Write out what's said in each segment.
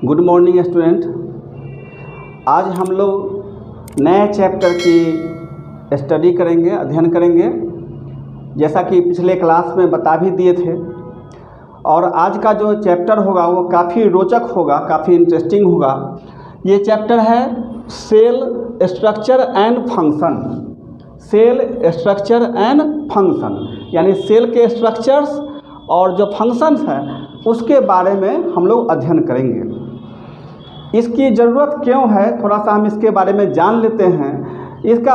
Good morning student. आज हम लोग नए चैप्टर की स्टडी करेंगे, अध्ययन करेंगे, जैसा कि पिछले क्लास में बता भी दिए थे। और आज का जो चैप्टर होगा वो काफ़ी रोचक होगा, काफ़ी इंटरेस्टिंग होगा। ये चैप्टर है cell structure and function. Cell structure and function यानी सेल के स्ट्रक्चर्स और जो फंक्शंस हैं उसके बारे में हम लोग अध्ययन करेंगे। इसकी ज़रूरत क्यों है, थोड़ा सा हम इसके बारे में जान लेते हैं। इसका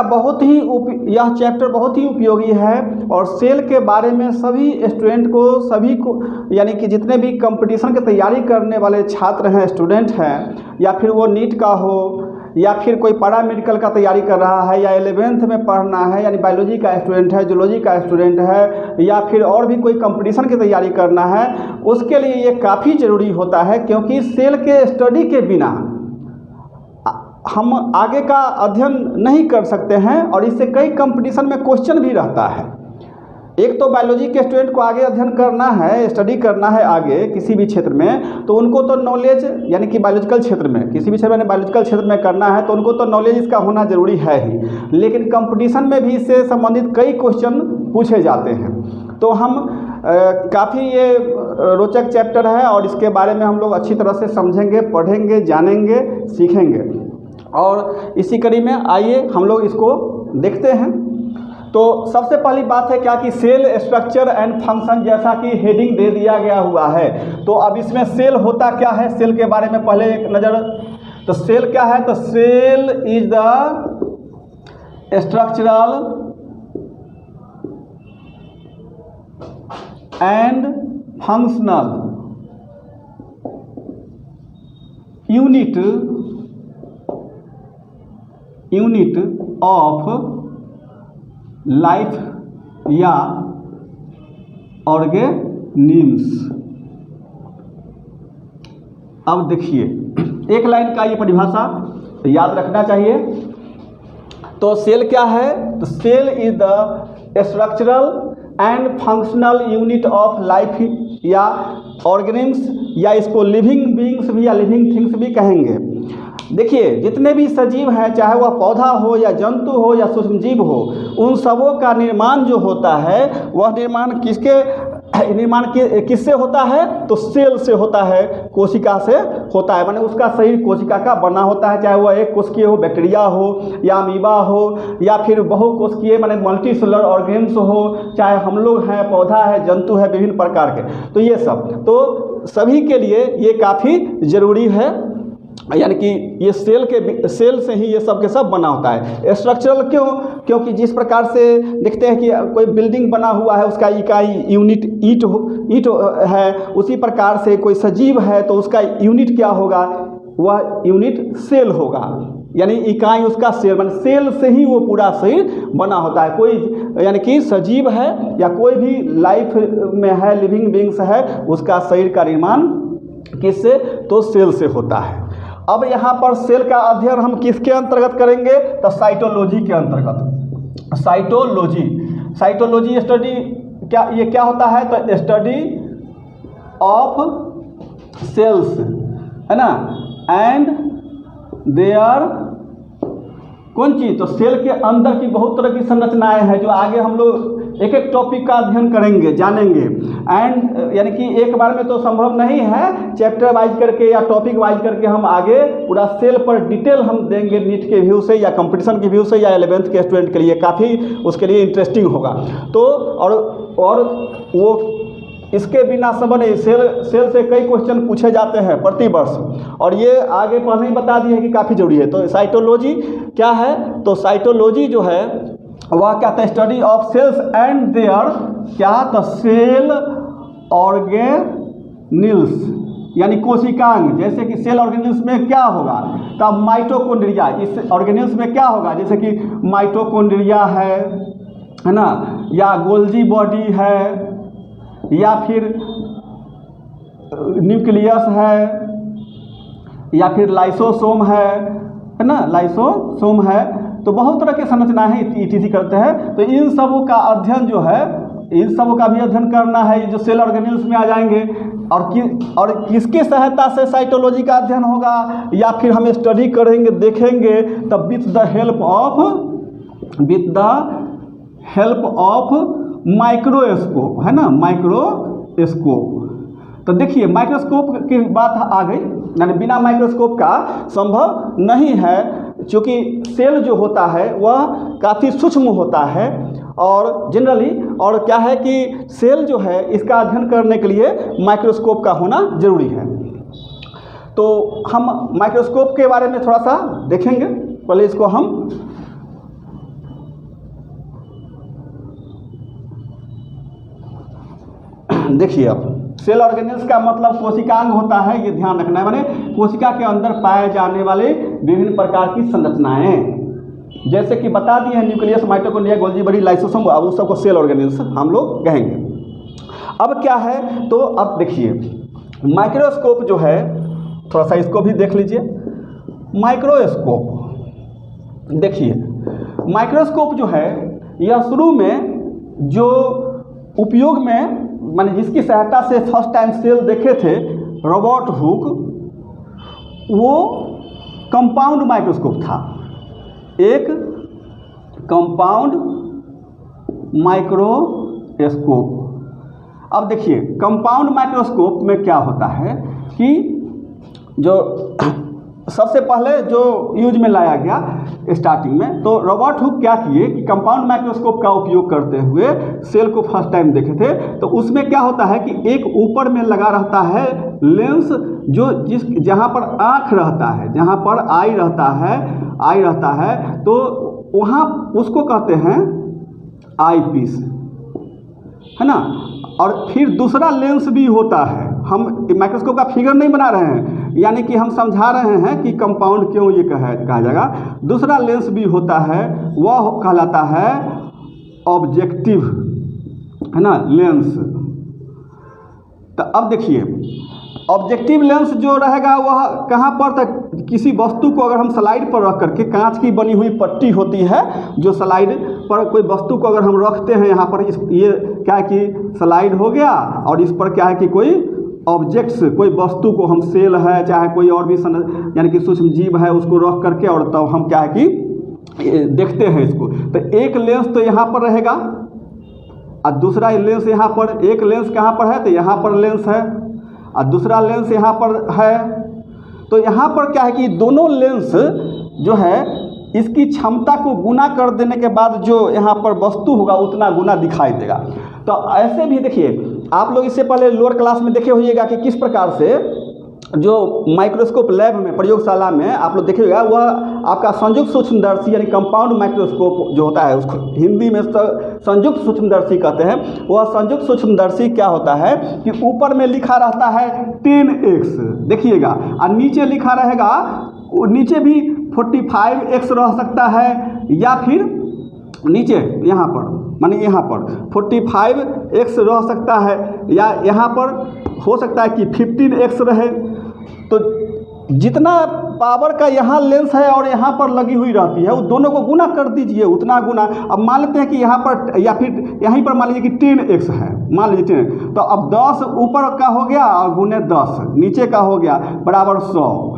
यह चैप्टर बहुत ही उपयोगी है और सेल के बारे में सभी स्टूडेंट को, सभी को यानी कि जितने भी कंपटीशन की तैयारी करने वाले छात्र हैं, स्टूडेंट हैं, या फिर वो नीट का हो या फिर कोई पैरा मेडिकल का तैयारी कर रहा है या 11th में पढ़ना है यानी बायोलॉजी का स्टूडेंट है, जूलॉजी का स्टूडेंट है, या फिर और भी कोई कंपटीशन की तैयारी करना है, उसके लिए ये काफ़ी ज़रूरी होता है। क्योंकि सेल के स्टडी के बिना हम आगे का अध्ययन नहीं कर सकते हैं और इससे कई कंपटीशन में क्वेश्चन भी रहता है। एक तो बायोलॉजी के स्टूडेंट को आगे अध्ययन करना है, स्टडी करना है आगे किसी भी क्षेत्र में, तो उनको तो नॉलेज यानी कि बायोलॉजिकल क्षेत्र में, किसी भी क्षेत्र में बायोलॉजिकल क्षेत्र में करना है तो उनको तो नॉलेज इसका होना ज़रूरी है ही। लेकिन कंपटीशन में भी इससे संबंधित कई क्वेश्चन पूछे जाते हैं। तो हम काफ़ी ये रोचक चैप्टर है और इसके बारे में हम लोग अच्छी तरह से समझेंगे, पढ़ेंगे, जानेंगे, सीखेंगे। और इसी कड़ी में आइए हम लोग इसको देखते हैं। तो सबसे पहली बात है क्या कि सेल स्ट्रक्चर एंड फंक्शन, जैसा कि हेडिंग दे दिया गया हुआ है। तो अब इसमें सेल होता क्या है, सेल के बारे में पहले एक नज़र। तो सेल क्या है, तो cell is the structural and functional unit of life या ऑर्गेनिम्स। अब देखिए, एक लाइन का ये परिभाषा याद रखना चाहिए। तो सेल क्या है, तो cell is the structural and functional unit of life या ऑर्गेनिम्स, या इसको लिविंग बीइंग्स भी या लिविंग थिंग्स भी कहेंगे। देखिए, जितने भी सजीव हैं, चाहे वह पौधा हो या जंतु हो या सूक्ष्मजीव हो, उन सबों का निर्माण जो होता है वह निर्माण किससे होता है, तो सेल से होता है, कोशिका से होता है। माने उसका शरीर कोशिका का बना होता है, चाहे वह एक कोशिकीय हो, बैक्टीरिया हो या अमीबा हो, या फिर बहुकोशिकीय माने मल्टीसेलुलर ऑर्गेनिम्स हो, चाहे हम लोग हैं, पौधा है, जंतु है, विभिन्न प्रकार के। तो ये सब तो सभी के लिए ये काफ़ी ज़रूरी है। यानी कि ये सेल से ही ये सब के सब बना होता है। स्ट्रक्चरल क्यों, क्योंकि जिस प्रकार से देखते हैं कि कोई बिल्डिंग बना हुआ है, उसका इकाई यूनिट ईंट है, उसी प्रकार से कोई सजीव है तो उसका यूनिट क्या होगा, वह यूनिट सेल होगा। यानी इकाई उसका सेल, मान सेल से ही वो पूरा शरीर बना होता है। कोई यानी कि सजीव है या कोई भी लाइफ में है, लिविंग बीइंग्स है, उसका शरीर का निर्माण किससे, तो सेल से होता है। अब यहाँ पर सेल का अध्ययन हम किसके अंतर्गत करेंगे, तो साइटोलॉजी के अंतर्गत। साइटोलॉजी स्टडी क्या होता है, तो स्टडी ऑफ सेल्स, है ना, एंड देयर कौन चीज़, तो सेल के अंदर की बहुत तरह की संरचनाएं हैं जो आगे हम लोग एक एक टॉपिक का अध्ययन करेंगे, जानेंगे। एंड यानी कि एक बार में तो संभव नहीं है, चैप्टर वाइज करके या टॉपिक वाइज करके हम आगे पूरा सेल पर डिटेल हम देंगे, नीट के व्यू से या कंपटीशन के व्यू से या 11th के स्टूडेंट के लिए काफ़ी उसके लिए इंटरेस्टिंग होगा। तो और वो इसके बिना संबंध सेल से कई क्वेश्चन पूछे जाते हैं प्रति वर्ष, और ये आगे पहले ही बता दिए कि काफ़ी जरूरी है। तो साइटोलॉजी क्या है, तो साइटोलॉजी जो है वह क्या था, study of cells and their क्या, तो सेल ऑर्गेनिल्स यानी कोशिकांग। जैसे कि सेल ऑर्गेनिल्स में क्या होगा, तो माइटोकॉन्ड्रिया, इस ऑर्गेनिल्स में क्या होगा, जैसे कि माइटोकॉन्ड्रिया है ना, या गोल्जी बॉडी है, या फिर न्यूक्लियस है, या फिर लाइसोसोम है ना, लाइसोसोम है। तो बहुत तरह के संरचनाएं हैं, इटीसी करते हैं। तो इन सबों का अध्ययन जो है इन सब का भी अध्ययन करना है, जो सेल ऑर्गेनेल्स में आ जाएंगे। और किसकी सहायता से साइटोलॉजी का अध्ययन होगा, या फिर हम स्टडी करेंगे, देखेंगे तब with the help of microscope, है ना, माइक्रोस्कोप। तो देखिए माइक्रोस्कोप की बात आ गई, यानी बिना माइक्रोस्कोप का संभव नहीं है, क्योंकि सेल जो होता है वह काफ़ी सूक्ष्म होता है और जनरली, और क्या है कि सेल जो है इसका अध्ययन करने के लिए माइक्रोस्कोप का होना जरूरी है। तो हम माइक्रोस्कोप के बारे में थोड़ा सा देखेंगे। पहले इसको हम देखिए, अब सेल ऑर्गेनेल्स का मतलब कोशिकांग होता है, ये ध्यान रखना है, माने कोशिका के अंदर पाए जाने वाले विभिन्न प्रकार की संरचनाएं, जैसे कि बता दिए हैं nucleus, mitochondria, Golgi body, lysosome, अब उस सबको सेल ऑर्गेनेल्स हम लोग कहेंगे। अब क्या है, तो अब देखिए माइक्रोस्कोप जो है, थोड़ा सा इसको भी देख लीजिए। माइक्रोस्कोप देखिए, माइक्रोस्कोप जो है यह शुरू में जो उपयोग में, माने जिसकी सहायता से फर्स्ट टाइम सेल देखे थे रॉबर्ट हुक, वो कंपाउंड माइक्रोस्कोप था, एक कंपाउंड माइक्रोस्कोप। अब देखिए कंपाउंड माइक्रोस्कोप में क्या होता है कि जो सबसे पहले जो यूज में लाया गया स्टार्टिंग में, तो रॉबर्ट हुक क्या किए कि कंपाउंड माइक्रोस्कोप का उपयोग करते हुए सेल को फर्स्ट टाइम देखे थे। तो उसमें क्या होता है कि एक ऊपर में लगा रहता है लेंस, जो जहाँ पर आँख रहता है, जहाँ पर आई रहता है, तो वहाँ उसको कहते हैं आई पीस, है ना। और फिर दूसरा लेंस भी होता है, हम माइक्रोस्कोप का फिगर नहीं बना रहे हैं, यानी कि हम समझा रहे हैं कि कंपाउंड क्यों ये कहा जाएगा। दूसरा लेंस भी होता है, वह कहलाता है ऑब्जेक्टिव, है ना, लेंस। तो अब देखिए ऑब्जेक्टिव लेंस जो रहेगा वह कहाँ पर तक, किसी वस्तु को अगर हम स्लाइड पर रख करके, कांच की बनी हुई पट्टी होती है जो स्लाइड पर कोई वस्तु को अगर हम रखते हैं यहाँ पर, ये क्या है कि स्लाइड हो गया, और इस पर क्या है कि कोई ऑब्जेक्ट्स, कोई वस्तु को हम सेल है चाहे कोई और भी यानी कि सूक्ष्म जीव है उसको रख करके, और तब हम क्या है कि देखते हैं इसको। तो एक लेंस तो यहाँ पर रहेगा और दूसरा लेंस यहाँ पर, एक लेंस कहाँ पर है, तो यहाँ पर लेंस है और दूसरा लेंस यहाँ पर है। तो यहाँ पर क्या है कि दोनों लेंस जो है इसकी क्षमता को गुना कर देने के बाद जो यहाँ पर वस्तु होगा उतना गुना दिखाई देगा। तो ऐसे भी देखिए, आप लोग इससे पहले लोअर क्लास में देखे होइएगा कि किस प्रकार से जो माइक्रोस्कोप लैब में, प्रयोगशाला में आप लोग देखे होगा, वह आपका संयुक्त सूक्ष्मदर्शी यानी कंपाउंड माइक्रोस्कोप जो होता है, उसको हिंदी में संयुक्त सूक्ष्मदर्शी कहते हैं। वह संयुक्त सूक्ष्मदर्शी क्या होता है कि ऊपर में लिखा रहता है 10x, देखिएगा, और नीचे लिखा रहेगा, नीचे भी 45x रह सकता है, या फिर नीचे यहाँ पर, माने यहाँ पर 45x रह सकता है, या यहाँ पर हो सकता है कि 15x रहे। तो जितना पावर का यहाँ लेंस है और यहाँ पर लगी हुई रहती है, वो दोनों को गुना कर दीजिए, उतना गुना। अब मान लेते हैं कि यहाँ पर, या फिर यहीं पर मान लीजिए कि 10x है, मान लीजिए 10, तो अब 10 ऊपर का हो गया और गुने 10 नीचे का हो गया बराबर 100।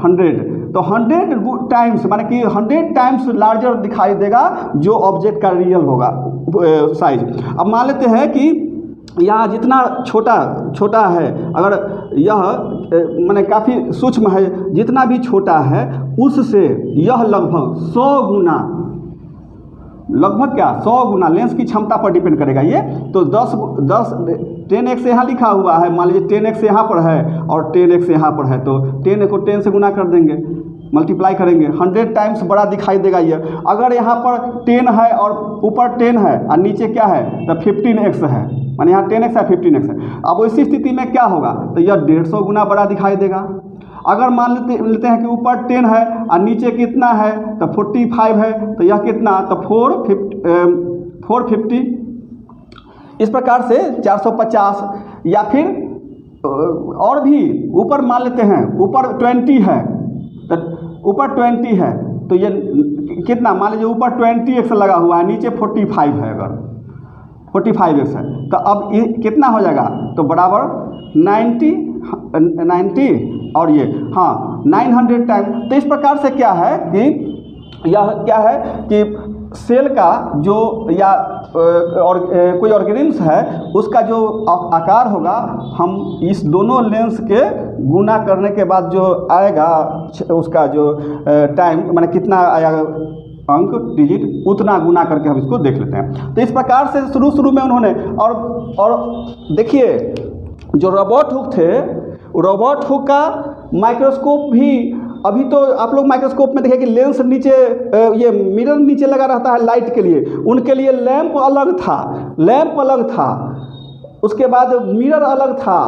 तो 100 टाइम्स, माने कि 100 टाइम्स लार्जर दिखाई देगा जो ऑब्जेक्ट का रियल होगा साइज। अब मान लेते हैं कि यहाँ जितना छोटा है, अगर यह माने काफ़ी सूक्ष्म है, जितना भी छोटा है उससे यह लगभग 100 गुना, लगभग क्या 100 गुना लेंस की क्षमता पर डिपेंड करेगा ये। तो 10x यहाँ लिखा हुआ है, मान लीजिए 10x यहाँ पर है और 10x यहाँ पर है, तो 10 को 10 से गुना कर देंगे, मल्टीप्लाई करेंगे, 100 टाइम्स बड़ा दिखाई देगा ये। अगर यहाँ पर 10 है और ऊपर 10 है और नीचे क्या है, तो 15x है, माने यहाँ 10x है 15x है। अब इसी स्थिति में क्या होगा, तो यह 150 गुना बड़ा दिखाई देगा। अगर मान लेते हैं कि ऊपर 10 है और नीचे कितना है, तो 45 है, तो यह कितना, तो 450, इस प्रकार से 450। या फिर और भी ऊपर मान लेते हैं, ऊपर 20 है, तो ऊपर 20 है, तो ये कितना, मान लीजिए ऊपर 20x लगा हुआ है, नीचे 45 है, अगर 45x है, तो अब ये कितना हो जाएगा, तो बराबर 90 और ये हाँ 900 टाइम। तो इस प्रकार से क्या है कि यह क्या है कि सेल का जो या और कोई ऑर्गेनिज्म है उसका जो आकार होगा, हम इस दोनों लेंस के गुना करने के बाद जो आएगा उसका जो टाइम माने कितना आया अंक डिजिट, उतना गुना करके हम इसको देख लेते हैं। तो इस प्रकार से शुरू में उन्होंने और देखिए जो रॉबर्ट हुक थे, रॉबर्ट हुक का माइक्रोस्कोप भी अभी तो आप लोग माइक्रोस्कोप में देखिए कि लेंस नीचे ये मिरर नीचे लगा रहता है लाइट के लिए, उनके लिए लैंप अलग था, उसके बाद मिरर अलग था,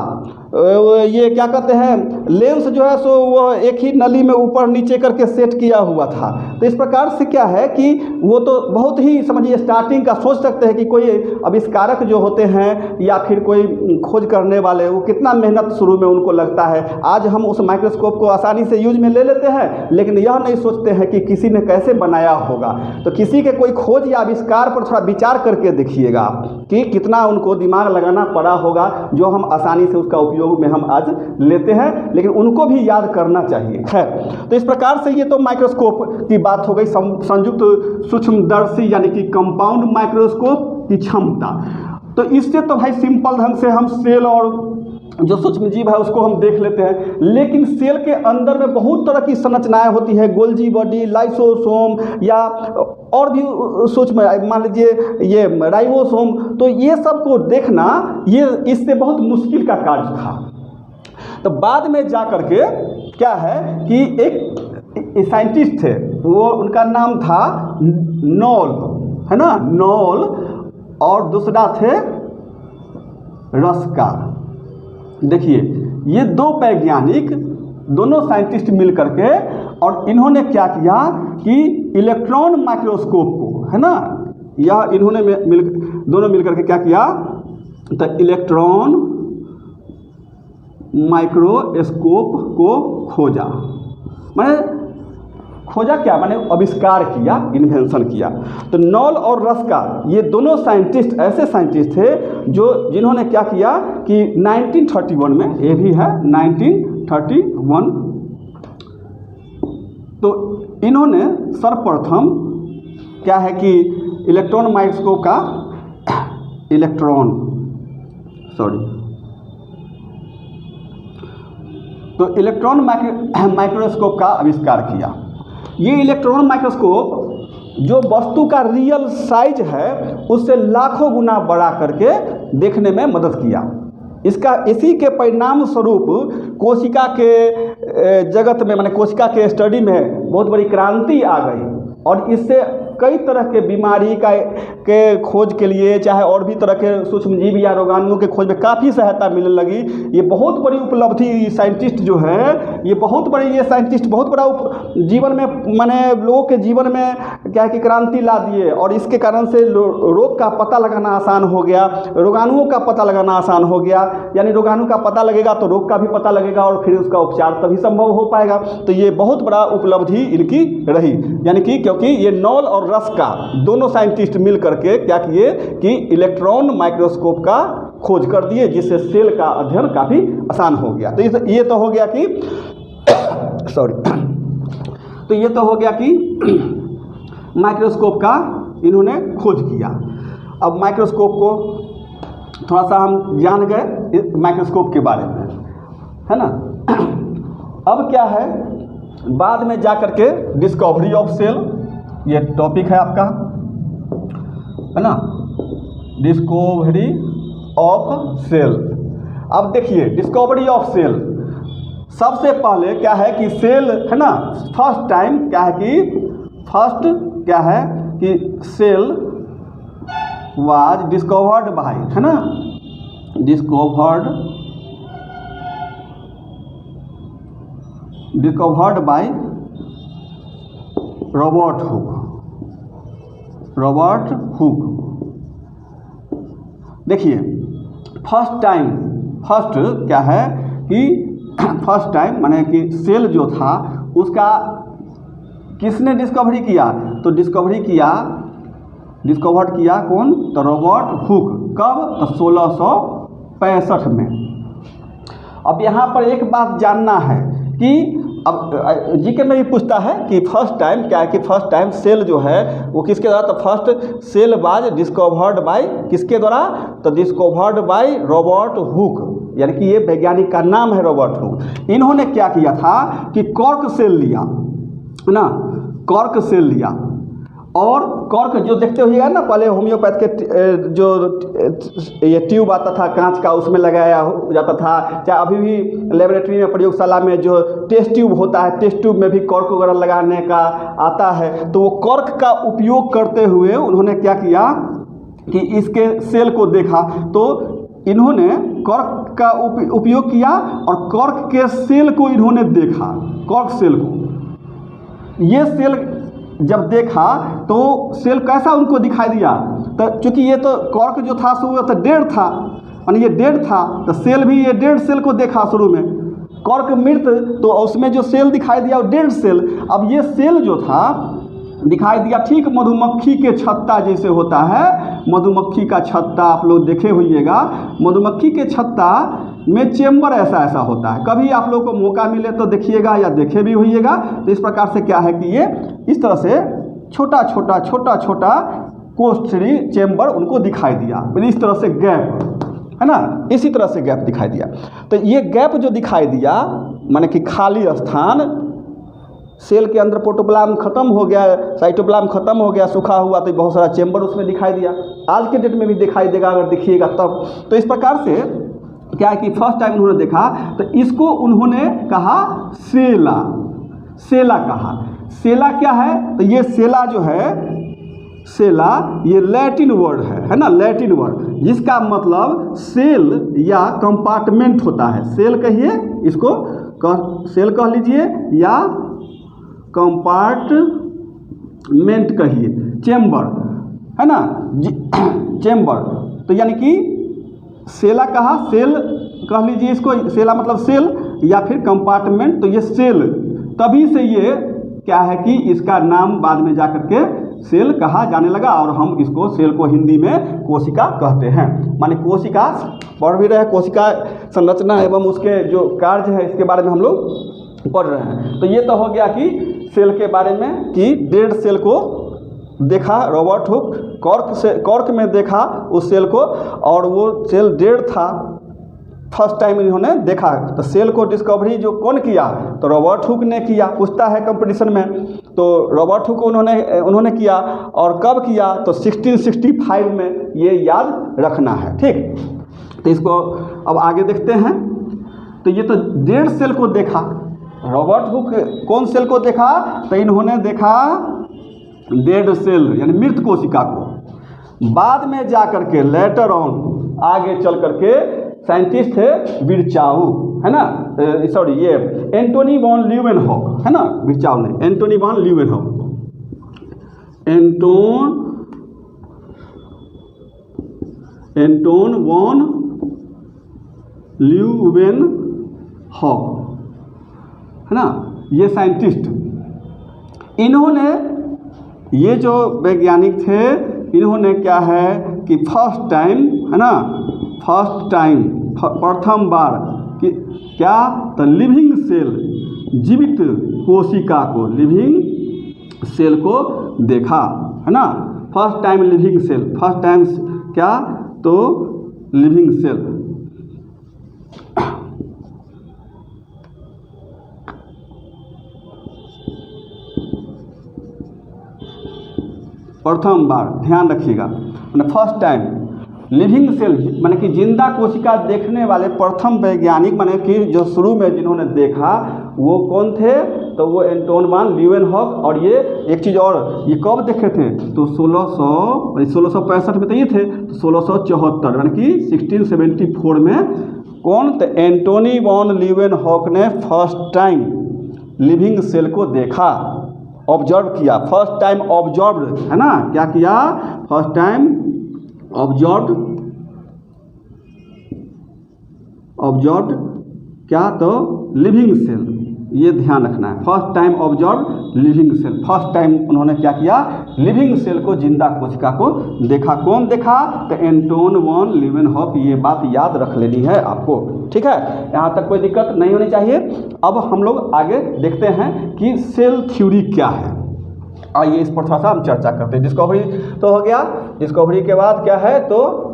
ये क्या कहते हैं लेंस जो है सो वो एक ही नली में ऊपर नीचे करके सेट किया हुआ था। तो इस प्रकार से क्या है कि वो तो बहुत ही समझिए स्टार्टिंग का सोच सकते हैं कि कोई आविष्कारक जो होते हैं या फिर कोई खोज करने वाले, वो कितना मेहनत शुरू में उनको लगता है। आज हम उस माइक्रोस्कोप को आसानी से यूज में ले लेते हैं, लेकिन यह नहीं सोचते हैं कि किसी ने कैसे बनाया होगा। तो किसी के कोई खोज या आविष्कार पर थोड़ा विचार करके देखिएगा कि कितना उनको दिमाग लगाना पड़ा होगा, जो हम आसानी से उसका उपयोग में हम आज लेते हैं, लेकिन उनको भी याद करना चाहिए। खैर, तो इस प्रकार से ये तो माइक्रोस्कोप की बात हो गई, संयुक्त सूक्ष्मदर्शी यानी कि कंपाउंड माइक्रोस्कोप की क्षमता। तो इससे तो भाई सिंपल ढंग से हम सेल और जो सूक्ष्म जीव है उसको हम देख लेते हैं, लेकिन सेल के अंदर में बहुत तरह की संरचनाएं होती है, गोल्जी बॉडी, लाइसोसोम या और भी सूक्ष्म, मान लीजिए ये राइबोसोम। तो ये सब को देखना ये इससे बहुत मुश्किल का कार्य था। तो बाद में जा करके क्या है कि एक साइंटिस्ट थे, वो उनका नाम था नॉल, है ना, नॉल, और दूसरा थे रस्का। देखिए ये दो वैज्ञानिक, दोनों साइंटिस्ट मिल करके, और इन्होंने क्या किया कि इलेक्ट्रॉन माइक्रोस्कोप को, है ना, या इन्होंने दोनों मिल करके क्या किया, तो इलेक्ट्रॉन माइक्रोस्कोप को खोजा, माने खोजा क्या, माने आविष्कार किया, इन्वेंशन किया। तो नॉल और रस्का ये दोनों साइंटिस्ट ऐसे साइंटिस्ट थे जो जिन्होंने क्या किया कि 1931 में, ये भी है 1931, तो इन्होंने सर्वप्रथम क्या है कि इलेक्ट्रॉन माइक्रोस्कोप का तो इलेक्ट्रॉन माइक्रोस्कोप का आविष्कार किया। ये इलेक्ट्रॉन माइक्रोस्कोप जो वस्तु का रियल साइज है उससे लाखों गुना बड़ा करके देखने में मदद किया। इसी के परिणाम स्वरूप कोशिका के जगत में, माने कोशिका के स्टडी में बहुत बड़ी क्रांति आ गई, और इससे कई तरह के बीमारी के खोज के लिए, चाहे और भी तरह के सूक्ष्मजीव या रोगाणुओं के खोज में काफ़ी सहायता मिलने लगी। ये बहुत बड़ी उपलब्धि साइंटिस्ट जो है, ये बहुत बड़ा जीवन में, माने लोगों के जीवन में क्या है कि क्रांति ला दिए, और इसके कारण से रोग का पता लगाना आसान हो गया, रोगाणुओं का पता लगाना आसान हो गया। यानी रोगाणु का पता लगेगा तो रोग का भी पता लगेगा, और फिर उसका उपचार तभी संभव हो पाएगा। तो ये बहुत बड़ा उपलब्धि इनकी रही, यानी कि क्योंकि ये नॉल और रस्का दोनों साइंटिस्ट मिल करके क्या किए कि इलेक्ट्रॉन माइक्रोस्कोप का खोज कर दिए, जिससे सेल का अध्ययन काफ़ी आसान हो गया। तो ये तो हो गया कि तो ये तो हो गया कि माइक्रोस्कोप का इन्होंने खोज किया। अब माइक्रोस्कोप को थोड़ा सा हम जान गए माइक्रोस्कोप के बारे में, है ना। अब क्या है, बाद में जा करके डिस्कवरी ऑफ सेल, ये टॉपिक है आपका, है ना, डिस्कवरी ऑफ सेल। अब देखिए डिस्कवरी ऑफ सेल, सबसे पहले क्या है कि सेल, है ना, फर्स्ट क्या है कि सेल वाज डिस्कवर्ड बाय, है ना, डिस्कवर्ड बाय रॉबर्ट हुक। देखिए फर्स्ट टाइम माने कि सेल जो था उसका किसने डिस्कवरी किया, तो डिस्कवरी किया डिस्कवर्ड किया कौन? तो रॉबर्ट हुक। कब? तो 1665 में। अब यहाँ पर एक बात जानना है कि अब जीके में भी पूछता है कि फर्स्ट टाइम क्या है, कि फर्स्ट टाइम सेल जो है वो किसके द्वारा? तो first cell was discovered by, किसके द्वारा? तो डिस्कवर्ड बाय रॉबर्ट हुक, यानी कि ये वैज्ञानिक का नाम है रॉबर्ट हुक। इन्होंने क्या किया था कि कॉर्क सेल लिया, है ना, कॉर्क सेल लिया, और कॉर्क जो देखते होइएगा ना, पहले होम्योपैथ के जो ये ट्यूब आता था कांच का, उसमें लगाया जाता था, चाहे अभी भी लेबोरेटरी में प्रयोगशाला में जो टेस्ट ट्यूब होता है, टेस्ट ट्यूब में भी कॉर्क वगैरह लगाने का आता है। तो वो कॉर्क का उपयोग करते हुए उन्होंने क्या किया कि इसके सेल को देखा, तो इन्होंने कॉर्क का उपयोग किया और कॉर्क के सेल को इन्होंने देखा, कॉर्क सेल को। ये सेल जब देखा तो सेल कैसा उनको दिखाई दिया? तो चूंकि ये तो कॉर्क जो था शुरू तो डेड था, यानी ये डेड था, तो सेल भी ये डेड सेल को देखा शुरू में। कॉर्क मृत, तो उसमें जो सेल दिखाई दिया वो डेड सेल। अब ये सेल जो था दिखाई दिया ठीक मधुमक्खी के छत्ता जैसे होता है, मधुमक्खी का छत्ता आप लोग देखे होइएगा, मधुमक्खी के छत्ता में चेम्बर ऐसा ऐसा होता है। कभी आप लोग को मौका मिले तो देखिएगा या देखे भी होइएगा। तो इस प्रकार से क्या है कि ये इस तरह से छोटा छोटा छोटा छोटा कोष्ठरी चेम्बर उनको दिखाई दिया, इस तरह से गैप, है ना, इसी तरह से गैप दिखाई दिया। तो ये गैप जो दिखाई दिया माने कि खाली स्थान, सेल के अंदर प्रोटोप्लाज्म खत्म हो गया, साइटोप्लाज्म खत्म हो गया, सूखा हुआ, तो बहुत सारा चेम्बर उसमें दिखाई दिया। आज के डेट में भी दिखाई देगा अगर देखिएगा तब। तो इस प्रकार से क्या है कि फर्स्ट टाइम उन्होंने देखा तो इसको उन्होंने कहा सेला, सेला कहा। सेला क्या है? तो ये सेला जो है, सेला ये लैटिन वर्ड है ना, लैटिन वर्ड, जिसका मतलब सेल या कंपार्टमेंट होता है। सेल कहिए इसको, सेल कह लीजिए या कंपार्टमेंट कहिए, चेम्बर, है ना, चेम्बर। तो यानी कि सेला कहा, सेल कह लीजिए इसको, सेला मतलब सेल या फिर कंपार्टमेंट। तो ये सेल, तभी से ये क्या है कि इसका नाम बाद में जाकर के सेल कहा जाने लगा, और हम इसको सेल को हिंदी में कोशिका कहते हैं। माने कोशिका पढ़ भी रहे, कोशिका संरचना एवं उसके जो कार्य है इसके बारे में हम लोग पढ़ रहे हैं। तो ये तो हो गया कि सेल के बारे में, कि डेड सेल को देखा रॉबर्ट हुक, कॉर्क में देखा उस सेल को, और वो सेल डेड था, फर्स्ट टाइम इन्होंने देखा। तो सेल को डिस्कवरी जो कौन किया? तो रॉबर्ट हुक ने किया। पूछता है कंपटीशन में, तो रॉबर्ट हुक उन्होंने किया, और कब किया? तो 1665 में, ये याद रखना है, ठीक। तो इसको अब आगे देखते हैं। तो ये तो डेड सेल को देखा, रॉबर्ट हुक कौन सेल को देखा? तो इन्होंने देखा डेड सेल यानी मृत कोशिका को। बाद में जा करके लेटर ऑन आगे चल करके साइंटिस्ट है विर्चाउ, है ना, सॉरी ये एंटोनी वॉन ल्यूवेनहॉक, है ना, विर्चाउ नहीं, Antony von Leeuwenhoek, Anton von Leeuwenhoek, है ना, ये साइंटिस्ट, इन्होंने, ये जो वैज्ञानिक थे, इन्होंने क्या है कि फर्स्ट टाइम, है ना, फर्स्ट टाइम प्रथम बार कि क्या? तो लिविंग सेल, जीवित कोशिका को, लिविंग सेल को देखा, है ना, first time living cell, first time क्या? तो लिविंग सेल। प्रथम बार, ध्यान रखिएगा, मैंने फर्स्ट टाइम लिविंग सेल माने कि जिंदा कोशिका देखने वाले प्रथम वैज्ञानिक माने कि जो शुरू में जिन्होंने देखा वो कौन थे? तो वो एंटोन वॉन ल्यूवेनहॉक। और ये एक चीज़ और, ये कब देखे थे? तो 1665 में तो ये थे, तो 1674 यानी कि 1674 में कौन? तो एंटोनी वॉन ल्यूवेनहॉक ने फर्स्ट टाइम लिविंग सेल को देखा, ऑब्जर्व किया, फर्स्ट टाइम ऑब्जर्व्ड, है ना, क्या किया? फर्स्ट टाइम ऑब्जर्व्ड क्या? तो लिविंग सेल, ये ध्यान रखना है। First time observe living cell, first time उन्होंने क्या किया, लिविंग सेल को, जिंदा कोशिका को देखा। कौन देखा, तो एंटोन वॉन लीवेनहॉफ। ये बात याद रख लेनी है आपको, ठीक है। यहाँ तक कोई दिक्कत नहीं होनी चाहिए। अब हम लोग आगे देखते हैं कि सेल थ्योरी क्या है। आइए इस पर थोड़ा सा हम चर्चा करते हैं। डिस्कवरी तो हो गया, डिस्कवरी के बाद क्या है, तो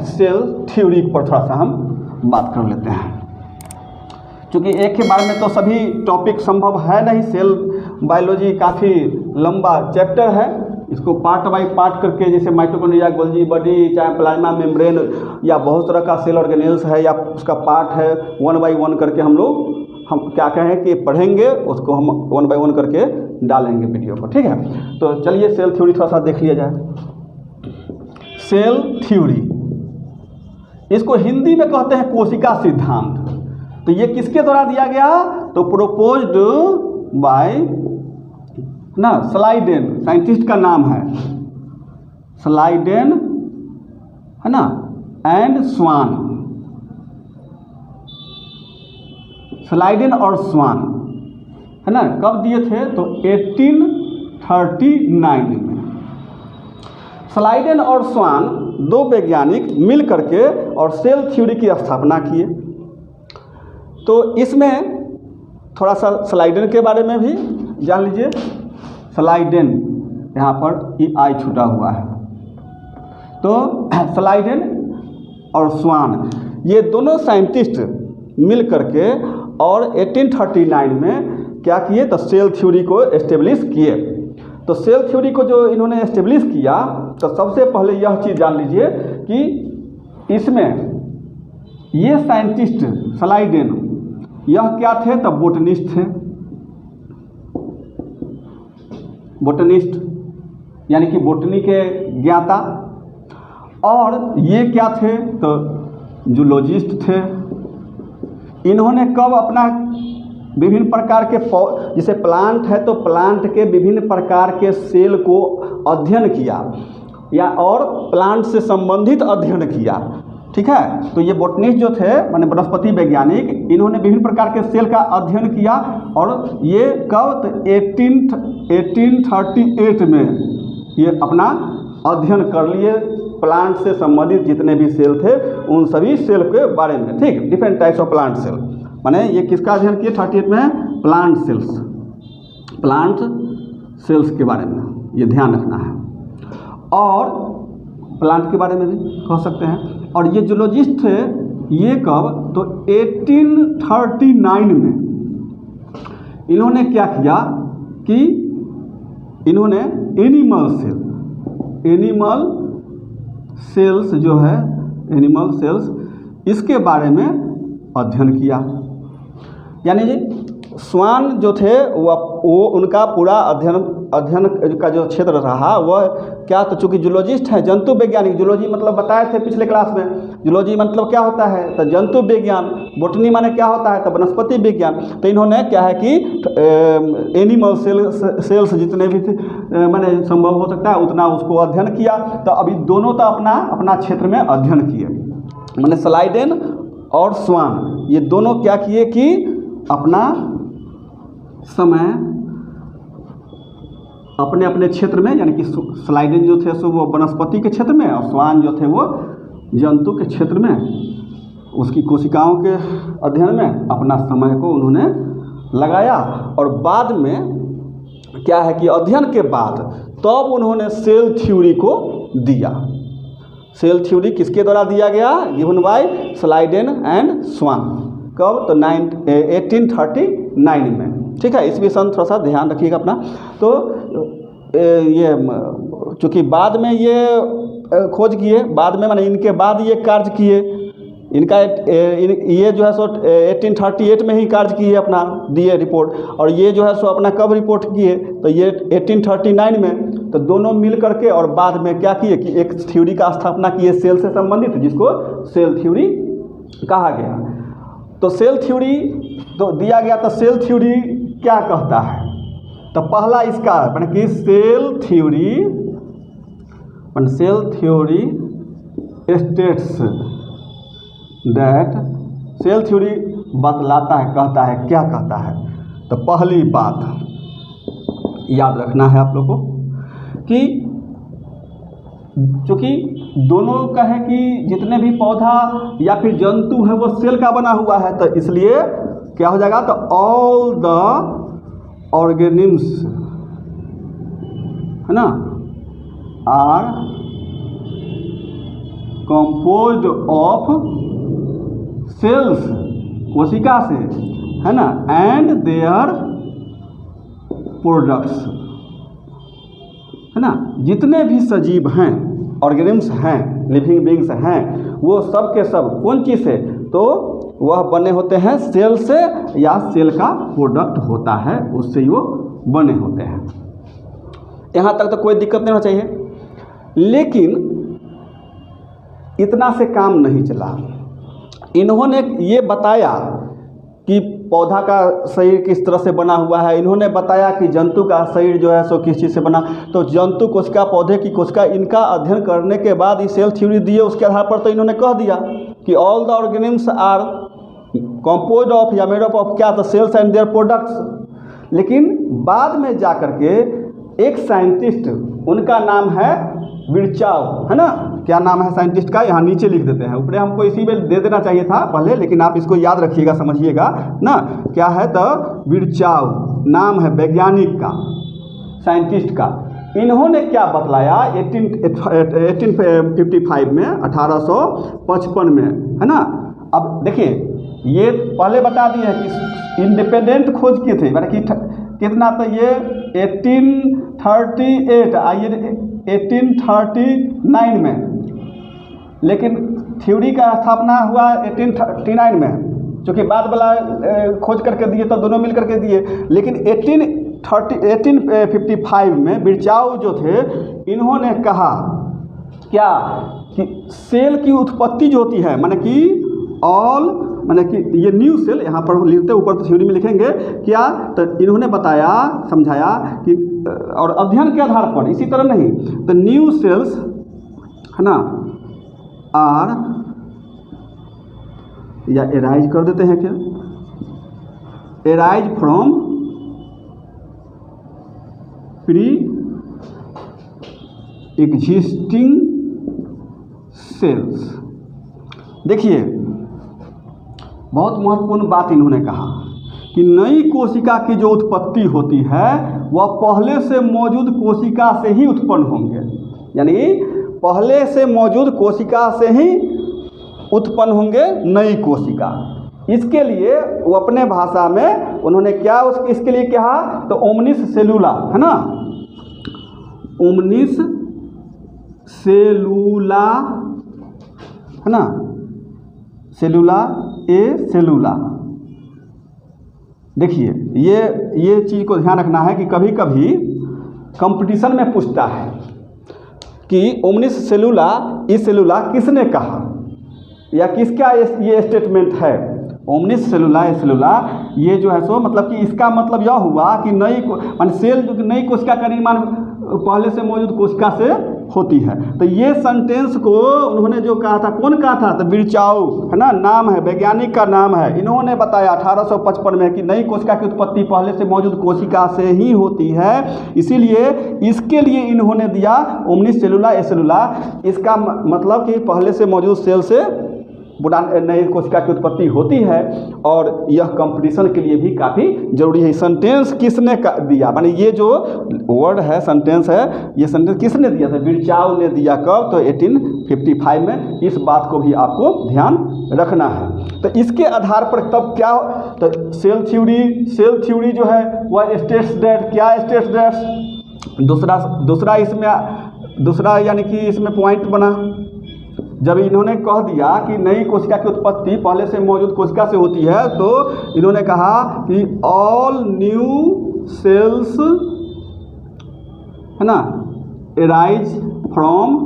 सेल थ्योरी पर थोड़ा सा हम बात कर लेते हैं। क्योंकि एक ही बार में तो सभी टॉपिक संभव है नहीं, सेल बायोलॉजी काफ़ी लंबा चैप्टर है। इसको पार्ट बाय पार्ट करके, जैसे माइटोकॉन्ड्रिया, गोल्जी बॉडी, चाहे प्लाज्मा मेम्ब्रेन या बहुत तरह का सेल ऑर्गेनेल्स है या उसका पार्ट है, वन बाय वन करके हम क्या कहें कि पढ़ेंगे, उसको हम वन बाय वन करके डालेंगे वीडियो पर, ठीक है। तो चलिए सेल थ्योरी थोड़ा सा देख लिया जाए। सेल थ्योरी, इसको हिंदी में कहते हैं कोशिका सिद्धांत। तो ये किसके द्वारा दिया गया, तो प्रोपोज्ड बाय ना स्लाइडेन, साइंटिस्ट का नाम है स्लाइडेन, है ना, एंड स्वान। स्लाइडेन और स्वान, है ना, कब दिए थे, तो 1839 में। स्लाइडेन और स्वान दो वैज्ञानिक मिल करके और सेल थ्योरी की स्थापना किए। तो इसमें थोड़ा सा स्लाइडेन के बारे में भी जान लीजिए। स्लाइडेन, यहाँ पर ई आई छूटा हुआ है। तो स्लाइडेन और स्वान ये दोनों साइंटिस्ट मिल करके और 1839 में क्या किए, तो सेल थ्योरी को एस्टेब्लिश किए। तो सेल थ्योरी को जो इन्होंने एस्टेब्लिश किया, तो सबसे पहले यह चीज़ जान लीजिए कि इसमें ये साइंटिस्ट स्लाइडेन, यह क्या थे, तो बोटनिस्ट थे। बोटनिस्ट यानी कि बोटनी के ज्ञाता। और ये क्या थे, तो जूलॉजिस्ट थे। इन्होंने कब अपना विभिन्न प्रकार के, जैसे प्लांट है तो प्लांट के विभिन्न प्रकार के सेल को अध्ययन किया या और प्लांट से संबंधित अध्ययन किया, ठीक है। तो ये बोटनिस्ट जो थे, माने वनस्पति वैज्ञानिक, इन्होंने विभिन्न प्रकार के सेल का अध्ययन किया। और ये कब, तो 1838 में ये अपना अध्ययन कर लिए प्लांट से संबंधित जितने भी सेल थे उन सभी सेल के बारे में, ठीक, different types of plant cell. माने ये किसका अध्ययन किए 38 में, प्लांट सेल्स के बारे में, ये ध्यान रखना है। और प्लांट के बारे में भी कह सकते हैं। और ये जूलॉजिस्ट थे, ये कब, तो 1839 में इन्होंने क्या किया कि इन्होंने एनिमल सेल्स जो है, एनिमल सेल्स, इसके बारे में अध्ययन किया। यानी स्वान जो थे वो उनका पूरा अध्ययन का जो क्षेत्र रहा वह क्या, तो चूँकि जूलॉजिस्ट हैं, जंतु वैज्ञानिक, जूलॉजी मतलब बताए थे पिछले क्लास में, जूलॉजी मतलब क्या होता है, तो जंतु विज्ञान। बोटनी माने क्या होता है, तो वनस्पति विज्ञान। तो इन्होंने क्या है कि एनिमल सेल्स जितने भी माने संभव हो सकता है उतना उसको अध्ययन किया। तो अभी दोनों तो अपना क्षेत्र में अध्ययन किए, माने स्लाइडेन और स्वान, ये दोनों क्या किए कि अपना समय अपने अपने क्षेत्र में, यानी कि स्लाइडेन जो थे सो वो वनस्पति के क्षेत्र में, और स्वान जो थे वो जंतु के क्षेत्र में, उसकी कोशिकाओं के अध्ययन में अपना समय को उन्होंने लगाया। और बाद में क्या है कि अध्ययन के बाद तब उन्होंने सेल थ्योरी को दिया। सेल थ्योरी किसके द्वारा दिया गया, गिवन बाय स्लाइडेन एंड स्वान। कब, तो 1839 में, ठीक है। इस विषय थोड़ा सा ध्यान रखिएगा अपना। तो ये चूँकि बाद में ये खोज किए, बाद में माने इनके बाद ये कार्य किए, इनका ये जो है सो 1838 में ही कार्य किए, अपना दिए रिपोर्ट। और ये जो है सो अपना कब रिपोर्ट किए, तो ये 1839 में। तो दोनों मिल करके और बाद में क्या किए कि एक थ्योरी का स्थापना किए सेल से संबंधित, जिसको सेल थ्योरी कहा गया। तो सेल थ्योरी तो दिया गया। तो सेल थ्योरी क्या कहता है, तो पहला इसका माने कि cell theory states that, cell theory बतलाता है, कहता है, क्या कहता है, तो पहली बात याद रखना है आप लोग को कि चूँकि दोनों का है कि जितने भी पौधा या फिर जंतु है वो सेल का बना हुआ है, तो इसलिए क्या हो जाएगा, तो ऑल द ऑर्गेनिम्स है ना आर कंपोज्ड ऑफ सेल्स, कोशिका से, है ना, एंड देयर प्रोडक्ट्स, है ना। जितने भी सजीव हैं, ऑर्गेनिम्स हैं, लिविंग बींग्स हैं, वो सब के सब कौन चीज़ से, तो वह बने होते हैं सेल से या सेल का प्रोडक्ट होता है, उससे वो बने होते हैं। यहाँ तक तो कोई दिक्कत नहीं होना चाहिए। लेकिन इतना से काम नहीं चला। इन्होंने ये बताया कि पौधा का शरीर किस तरह से बना हुआ है, इन्होंने बताया कि जंतु का शरीर जो है सो किस चीज़ से बना, तो जंतु कोशिका, पौधे की कोशिका, इनका अध्ययन करने के बाद ये सेल थ्योरी दिए, उसके आधार पर तो इन्होंने कह दिया कि all the organisms are composed of या मेड अप ऑफ क्या, तो सेल्स एंड देयर प्रोडक्ट्स। लेकिन बाद में जा कर के एक साइंटिस्ट, उनका नाम है विर्चाव, है ना, क्या नाम है साइंटिस्ट का, यहाँ नीचे लिख देते हैं, ऊपर हमको इसी में दे देना चाहिए था पहले, लेकिन आप इसको याद रखिएगा, समझिएगा ना, क्या है, तो विर्चाव नाम है वैज्ञानिक का, साइंटिस्ट का। इन्होंने क्या बतलाया 1855 में, 1855 में, है ना। अब देखिए, ये पहले बता दिए हैं कि इंडिपेंडेंट खोज किए थे, माने कि कितना, तो ये 1838 आइए 1839 में, लेकिन थ्योरी का स्थापना हुआ 1839 में, क्योंकि बाद वाला खोज करके दिए तो दोनों मिल करके दिए। लेकिन 1855 में विर्चाव जो थे, इन्होंने कहा क्या कि सेल की उत्पत्ति जो होती है, माने कि ऑल, माने कि ये न्यू सेल, यहाँ पर लिखते ऊपर तो थ्योरी में लिखेंगे क्या, तो इन्होंने बताया, समझाया कि, और अध्ययन के आधार पर, इसी तरह नहीं, तो न्यू सेल्स, है ना, आर, या एराइज कर देते हैं क्या, arise from pre existing cells. देखिए, बहुत महत्वपूर्ण बात इन्होंने कहा कि नई कोशिका की जो उत्पत्ति होती है वह पहले से मौजूद कोशिका से ही उत्पन्न होंगे, यानी पहले से मौजूद कोशिका से ही उत्पन्न होंगे नई कोशिका। इसके लिए वो अपने भाषा में उन्होंने क्या इसके लिए कहा, तो ओमनिस सेलुला, है ना, ओमनिस सेलुला, है ना, सेलुला ए सेलुला। देखिए, ये चीज़ को ध्यान रखना है कि कभी कभी कंपटीशन में पूछता है कि ओमनिस सेलुला ई सेलुला किसने कहा, या किसका ये स्टेटमेंट है। ओमनिस सेलुला ए सेलुला, ये जो है सो मतलब कि इसका मतलब यह हुआ कि मान सेल जो नई कोशिका का निर्माण पहले से मौजूद कोशिका से होती है। तो ये सेंटेंस को उन्होंने जो कहा था, कौन कहा था, तो विर्चाव, है ना, नाम है, वैज्ञानिक का नाम है। इन्होंने बताया 1855 में कि नई कोशिका की उत्पत्ति पहले से मौजूद कोशिका से ही होती है, इसीलिए इसके लिए इन्होंने दिया ओमनिस सेलुला ए सेलुला। इसका मतलब कि पहले से मौजूद सेल से नई कोशिका की उत्पत्ति होती है, और यह कंपटीशन के लिए भी काफ़ी जरूरी है। सेंटेंस किसने दिया, माने ये जो वर्ड है, सेंटेंस है, ये सेंटेंस किसने दिया था, विर्चाव ने दिया। कब, तो 1855 में। इस बात को भी आपको ध्यान रखना है। तो इसके आधार पर तब क्या, तो सेल थ्योरी जो है वह स्टेट्स दैट, क्या स्टेट्स दैट, दूसरा यानी कि इसमें पॉइंट बना, जब इन्होंने कह दिया कि नई कोशिका की उत्पत्ति पहले से मौजूद कोशिका से होती है, तो इन्होंने कहा कि ऑल न्यू सेल्स, है ना, एराइज फ्रॉम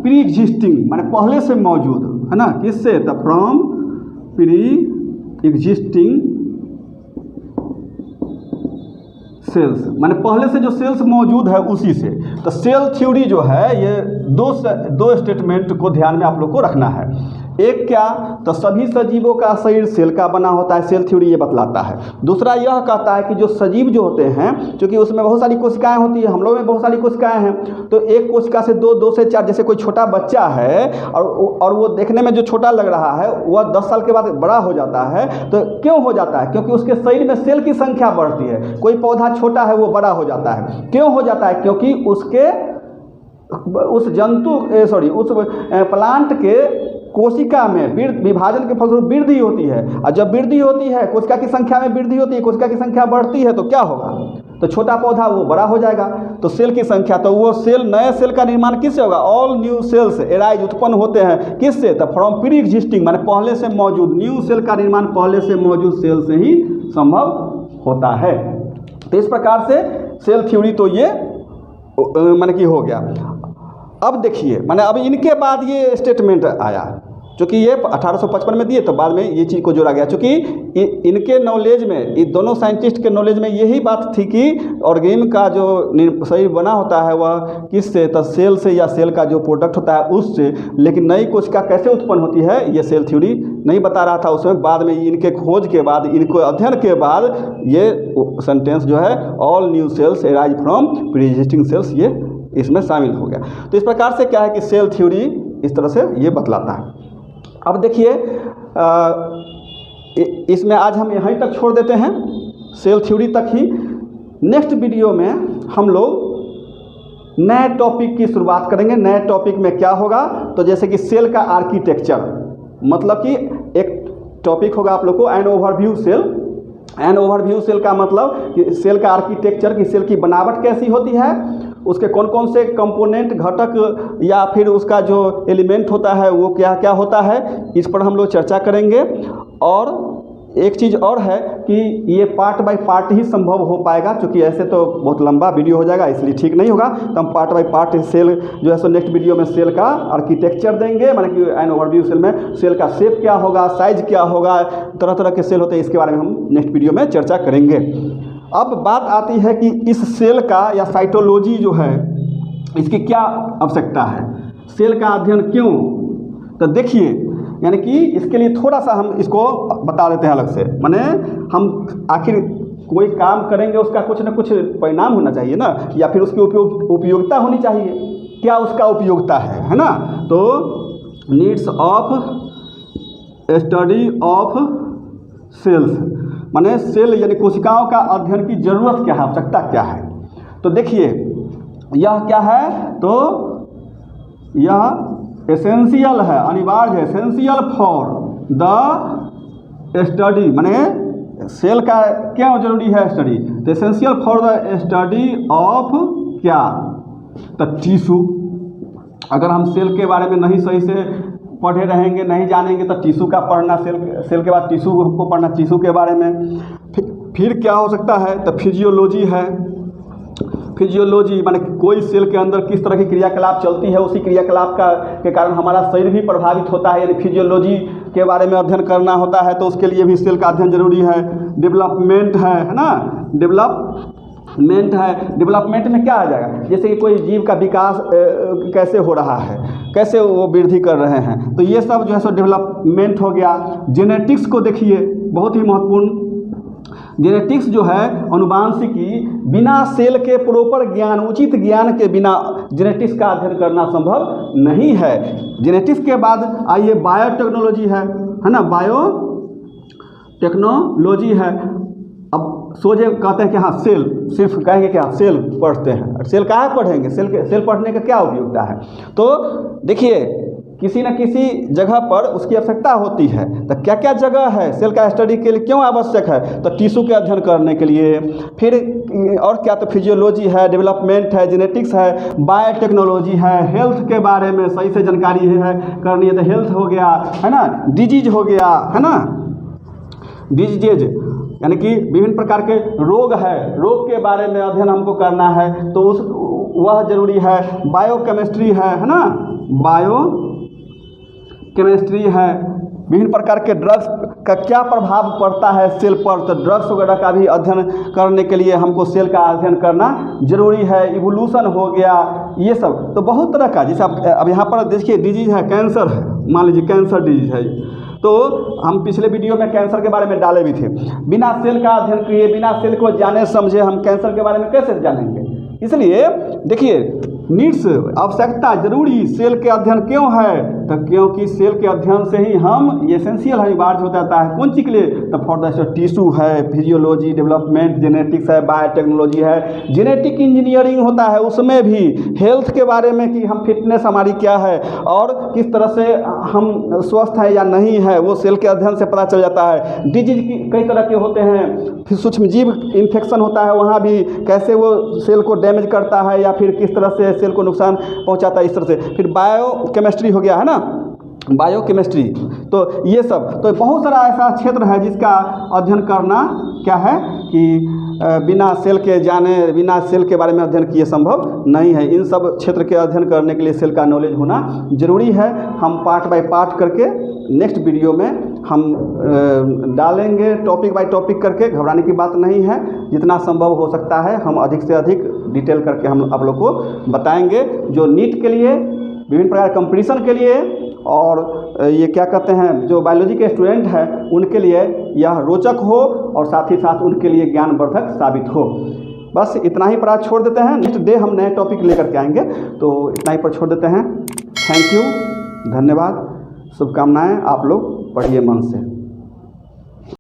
प्री एग्जिस्टिंग, माने पहले से मौजूद, है ना, किससे, तो फ्रॉम प्री एग्जिस्टिंग सेल्स, माने पहले से जो सेल्स मौजूद है उसी से। तो सेल थ्योरी जो है, ये दो स्टेटमेंट को ध्यान में आप लोग को रखना है। एक क्या, तो सभी सजीवों का शरीर सेल का बना होता है, सेल थ्योरी ये बतलाता है। दूसरा यह कहता है कि जो सजीव जो होते हैं, क्योंकि उसमें बहुत सारी कोशिकाएं होती हैं, हम लोग में बहुत सारी कोशिकाएं हैं, तो एक कोशिका से दो से चार, जैसे कोई छोटा बच्चा है और वो देखने में जो छोटा लग रहा है वह 10 साल के बाद बड़ा हो जाता है। तो क्यों हो जाता है? क्योंकि उसके शरीर में सेल की संख्या बढ़ती है। कोई पौधा छोटा है वो बड़ा हो जाता है, क्यों हो जाता है? क्योंकि उस प्लांट के कोशिका में विभाजन के फलस्वरूप वृद्धि होती है, और जब वृद्धि होती है, कोशिका की संख्या में वृद्धि होती है, कोशिका की संख्या बढ़ती है, तो क्या होगा? तो छोटा पौधा वो बड़ा हो जाएगा। तो सेल की संख्या, तो वो सेल, नए सेल का निर्माण किससे होगा? ऑल न्यू सेल्स एराइज, उत्पन्न होते हैं किससे? तो फ्रॉम प्री एग्जिस्टिंग, माने पहले से मौजूद, न्यू सेल का निर्माण पहले से मौजूद सेल से ही संभव होता है। तो इस प्रकार से सेल थ्योरी तो ये माने कि हो गया। अब देखिए, माने अब इनके बाद ये स्टेटमेंट आया, चूँकि ये 1855 में दिए, तो बाद में ये चीज़ को जोड़ा गया। चूँकि इनके नॉलेज में, इन दोनों साइंटिस्ट के नॉलेज में यही बात थी कि ऑर्गेनिज्म का जो शरीर बना होता है वह किससे? तो सेल से, या सेल का जो प्रोडक्ट होता है उससे। लेकिन नई कोशिका कैसे उत्पन्न होती है ये सेल थ्योरी नहीं बता रहा था उसमें। बाद में इनके खोज के बाद, इनको अध्ययन के बाद ये सेंटेंस जो है all new sales arise from pre existing cells, ये इसमें शामिल हो गया। तो इस प्रकार से क्या है कि सेल थ्योरी इस तरह से ये बतलाता है। अब देखिए, इसमें आज हम यहीं तक छोड़ देते हैं, सेल थ्योरी तक ही। नेक्स्ट वीडियो में हम लोग नए टॉपिक की शुरुआत करेंगे। नए टॉपिक में क्या होगा? तो जैसे कि सेल का आर्किटेक्चर, मतलब कि एक टॉपिक होगा आप लोग को an overview cell. An overview cell का मतलब कि सेल का आर्किटेक्चर, की सेल की बनावट कैसी होती है, उसके कौन कौन से कंपोनेंट, घटक, या फिर उसका जो एलिमेंट होता है वो क्या क्या होता है, इस पर हम लोग चर्चा करेंगे। और एक चीज़ और है कि ये पार्ट बाय पार्ट ही संभव हो पाएगा, क्योंकि ऐसे तो बहुत लंबा वीडियो हो जाएगा, इसलिए ठीक नहीं होगा। तो हम पार्ट बाय पार्ट सेल जो है सो नेक्स्ट वीडियो में सेल का आर्किटेक्चर देंगे, माने कि एन ओवरव्यू सेल में सेल का शेप क्या होगा, साइज क्या होगा, तरह तरह के सेल होते हैं, इसके बारे में हम नेक्स्ट वीडियो में चर्चा करेंगे। अब बात आती है कि इस सेल का या साइटोलॉजी जो है, इसकी क्या आवश्यकता है, सेल का अध्ययन क्यों? तो देखिए, यानी कि इसके लिए थोड़ा सा हम इसको बता देते हैं अलग से। माने हम आखिर कोई काम करेंगे उसका कुछ ना कुछ परिणाम होना चाहिए ना, या फिर उसकी उपयोगिता होनी चाहिए। क्या उसका उपयोगिता है ना? तो needs of study of cells, माने सेल यानी कोशिकाओं का अध्ययन की जरूरत क्या है, आवश्यकता क्या है। तो देखिए, यह क्या है? तो यह एसेंशियल है, अनिवार्य है, एसेंशियल फॉर द स्टडी, माने सेल का क्यों जरूरी है स्टडी? तो essential for the study of क्या? तो टिश्यू। अगर हम सेल के बारे में नहीं सही से पढ़े रहेंगे, नहीं जानेंगे, तो टिश्यू का पढ़ना, सेल के बाद टिश्यू को पढ़ना, टिश्यू के बारे में। फिर क्या हो सकता है? तो फिजियोलॉजी है। फिजियोलॉजी माने कोई सेल के अंदर किस तरह की क्रियाकलाप चलती है, उसी क्रियाकलाप के कारण हमारा शरीर भी प्रभावित होता है, यानी फिजियोलॉजी के बारे में अध्ययन करना होता है, तो उसके लिए भी सेल का अध्ययन जरूरी है। डेवलपमेंट है ना? डेवलपमेंट है। डेवलपमेंट में क्या आ जाएगा? जैसे कि कोई जीव का विकास कैसे हो रहा है, कैसे वो वृद्धि कर रहे हैं, तो ये सब जो है सो डेवलपमेंट हो गया। जेनेटिक्स को देखिए, बहुत ही महत्वपूर्ण। जेनेटिक्स जो है अनुवांशिकी, बिना सेल के प्रॉपर ज्ञान, उचित ज्ञान के बिना जेनेटिक्स का अध्ययन करना संभव नहीं है। जेनेटिक्स के बाद आइए बायोटेक्नोलॉजी है ना? बायोटेक्नोलॉजी है। अब सोचे कहते हैं कि हाँ सेल, सिर्फ कहेंगे कि हाँ सेल पढ़ते हैं, सेल कहाँ पढ़ेंगे, सेल पढ़ने का क्या उपयोगिता है? तो देखिए, किसी न किसी जगह पर उसकी आवश्यकता होती है। तो क्या क्या जगह है सेल का स्टडी के लिए क्यों आवश्यक है? तो टिश्यू के अध्ययन करने के लिए। फिर और क्या? तो फिजियोलॉजी है, डेवलपमेंट है, जेनेटिक्स है, बायोटेक्नोलॉजी है, हेल्थ के बारे में सही से जानकारी है करनी है, तो हेल्थ हो गया, है ना? डिजीज हो गया, है ना? डिजीज यानी कि विभिन्न प्रकार के रोग है, रोग के बारे में अध्ययन हमको करना है, तो वह जरूरी है। बायोकेमिस्ट्री है ना? बायोकेमिस्ट्री है। विभिन्न प्रकार के ड्रग्स का क्या प्रभाव पड़ता है सेल पर, तो ड्रग्स वगैरह का भी अध्ययन करने के लिए हमको सेल का अध्ययन करना जरूरी है। इवोल्यूशन हो गया, ये सब तो बहुत तरह का, जैसे अब यहाँ पर देखिए डिजीज है, कैंसर है, मान लीजिए कैंसर डिजीज है, तो हम पिछले वीडियो में कैंसर के बारे में डाले भी थे। बिना सेल का अध्ययन किए, बिना सेल को जाने समझे हम कैंसर के बारे में कैसे जानेंगे? इसलिए देखिए, नीड्स आवश्यकता जरूरी सेल के अध्ययन क्यों है? तो क्योंकि सेल के अध्ययन से ही हम एसेंशियल अनिवार्य हो जाता है। कौन चीज़ के लिए? तो फॉर द टिश्यू है, फिजियोलॉजी, डेवलपमेंट, जेनेटिक्स है, बायोटेक्नोलॉजी है, जेनेटिक इंजीनियरिंग होता है, उसमें भी हेल्थ के बारे में कि हम फिटनेस हमारी क्या है और किस तरह से हम स्वस्थ हैं या नहीं है, वो सेल के अध्ययन से पता चल जाता है। डिजीज की कई तरह के होते हैं, फिर सूक्ष्म जीव इन्फेक्शन होता है, वहाँ भी कैसे वो सेल को डैमेज करता है या फिर किस तरह से सेल को नुकसान पहुंचाता है, इस तरह से। फिर बायोकेमिस्ट्री हो गया है ना, बायोकेमिस्ट्री, तो ये सब, तो बहुत सारा ऐसा क्षेत्र है जिसका अध्ययन करना क्या है कि बिना सेल के जाने, बिना सेल के बारे में अध्ययन किए संभव नहीं है। इन सब क्षेत्र के अध्ययन करने के लिए सेल का नॉलेज होना जरूरी है। हम पार्ट बाय पार्ट करके नेक्स्ट वीडियो में हम डालेंगे, टॉपिक बाय टॉपिक करके। घबराने की बात नहीं है, जितना संभव हो सकता है हम अधिक से अधिक डिटेल करके हम आप लोग को बताएंगे। जो नीट के लिए, विभिन्न प्रकार कंपटीशन के लिए और ये क्या कहते हैं, जो बायोलॉजी के स्टूडेंट हैं उनके लिए यह रोचक हो और साथ ही साथ उनके लिए ज्ञानवर्धक साबित हो। बस इतना ही पर आज छोड़ देते हैं। नेक्स्ट डे हम नए टॉपिक लेकर के आएंगे, तो इतना ही पर छोड़ देते हैं। थैंक यू, धन्यवाद, शुभकामनाएं। आप लोग पढ़िए मन से।